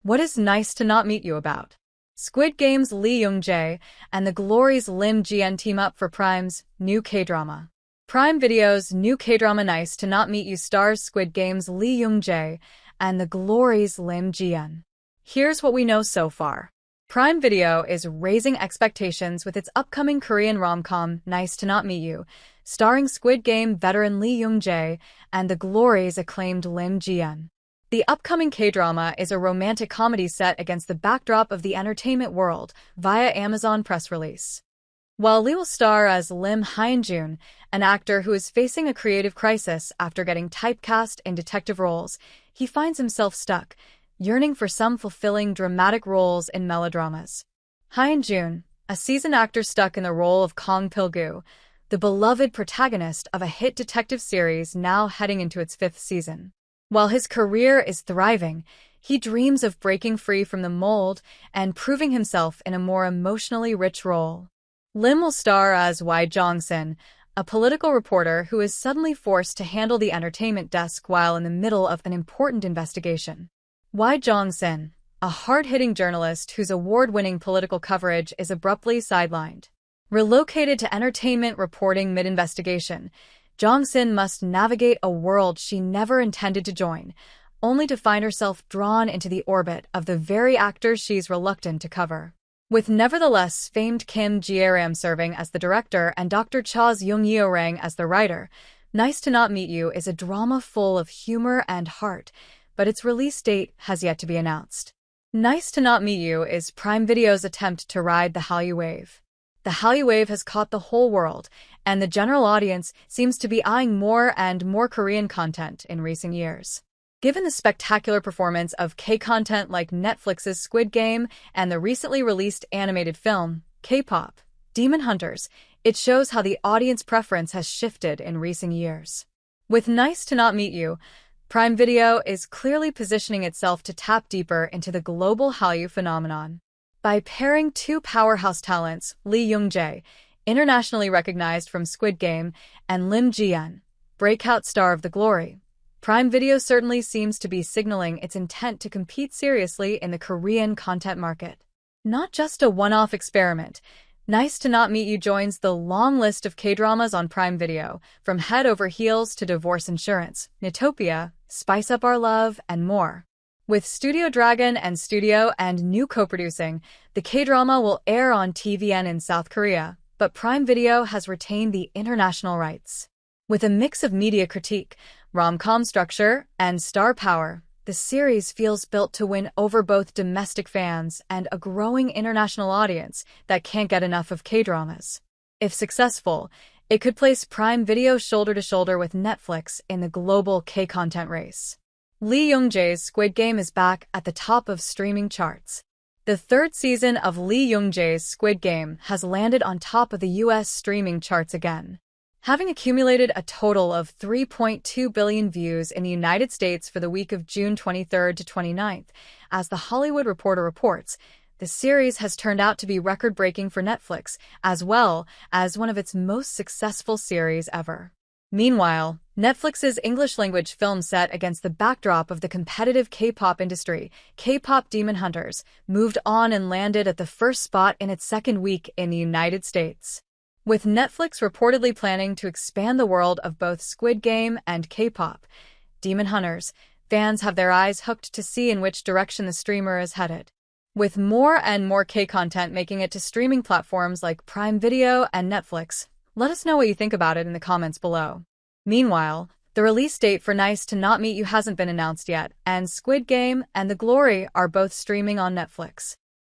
What is Nice to Not Meet You about? Squid Game's Lee Jung-jae and the Glory's Lim Ji-yeon team up for Prime's new K-drama. Prime Video's new K-drama Nice to Not Meet You stars Squid Game's Lee Jung-jae and the Glory's Lim Ji-yeon. Here's what we know so far. Prime Video is raising expectations with its upcoming Korean rom-com Nice to Not Meet You, starring Squid Game veteran Lee Jung-jae and the Glory's acclaimed Lim Ji-yeon. The upcoming K-drama is a romantic comedy set against the backdrop of the entertainment world via Amazon press release. While Lee will star as Lim Ji-yeon, an actor who is facing a creative crisis after getting typecast in detective roles, he finds himself stuck, yearning for some fulfilling dramatic roles in melodramas. Ji-yeon, a seasoned actor stuck in the role of Kong Pil-gu, the beloved protagonist of a hit detective series now heading into its 5th season. While his career is thriving, he dreams of breaking free from the mold and proving himself in a more emotionally rich role. Lim will star as Lee Jung-jae, a political reporter who is suddenly forced to handle the entertainment desk while in the middle of an important investigation. Lee Jung-jae, a hard-hitting journalist whose award-winning political coverage is abruptly sidelined. Relocated to entertainment reporting mid-investigation, Jung-jae must navigate a world she never intended to join, only to find herself drawn into the orbit of the very actors she's reluctant to cover. With nevertheless famed Kim Ji-yeon serving as the director and Dr. Cha's Young-yeorang as the writer, Nice to Not Meet You is a drama full of humor and heart, but its release date has yet to be announced. Nice to Not Meet You is Prime Video's attempt to ride the Hallyu wave. The Hallyu wave has caught the whole world, and the general audience seems to be eyeing more and more Korean content in recent years. Given the spectacular performance of K-content like Netflix's Squid Game and the recently released animated film, K-pop, Demon Hunters, it shows how the audience preference has shifted in recent years. With Nice to Not Meet You, Prime Video is clearly positioning itself to tap deeper into the global Hallyu phenomenon. By pairing two powerhouse talents, Lee Jung-jae, internationally recognized from Squid Game, and Lim Ji-yeon, breakout star of The Glory, Prime Video certainly seems to be signaling its intent to compete seriously in the Korean content market. Not just a one-off experiment, Nice to Not Meet You joins the long list of K-dramas on Prime Video, from Head Over Heels to Divorce Insurance, Neutopia, Spice Up Our Love, and more. With Studio Dragon and Studio and New co-producing, the K-drama will air on TVN in South Korea, but Prime Video has retained the international rights. With a mix of media critique, rom-com structure, and star power, the series feels built to win over both domestic fans and a growing international audience that can't get enough of K-dramas. If successful, it could place Prime Video shoulder to shoulder with Netflix in the global K-content race. Lee Jung-jae's Squid Game is back at the top of streaming charts. The 3rd season of Lee Jung-jae's Squid Game has landed on top of the US streaming charts again, having accumulated a total of 3.2 billion views in the United States for the week of June 23rd to 29th. As The Hollywood Reporter reports, the series has turned out to be record-breaking for Netflix, as well as one of its most successful series ever. Meanwhile, Netflix's English-language film set against the backdrop of the competitive K-pop industry, K-pop Demon Hunters, moved on and landed at the 1st spot in its 2nd week in the United States. With Netflix reportedly planning to expand the world of both Squid Game and K-pop, Demon Hunters, fans have their eyes hooked to see in which direction the streamer is headed. With more and more K-content making it to streaming platforms like Prime Video and Netflix, let us know what you think about it in the comments below. Meanwhile, the release date for Nice to Not Meet You hasn't been announced yet, and Squid Game and The Glory are both streaming on Netflix.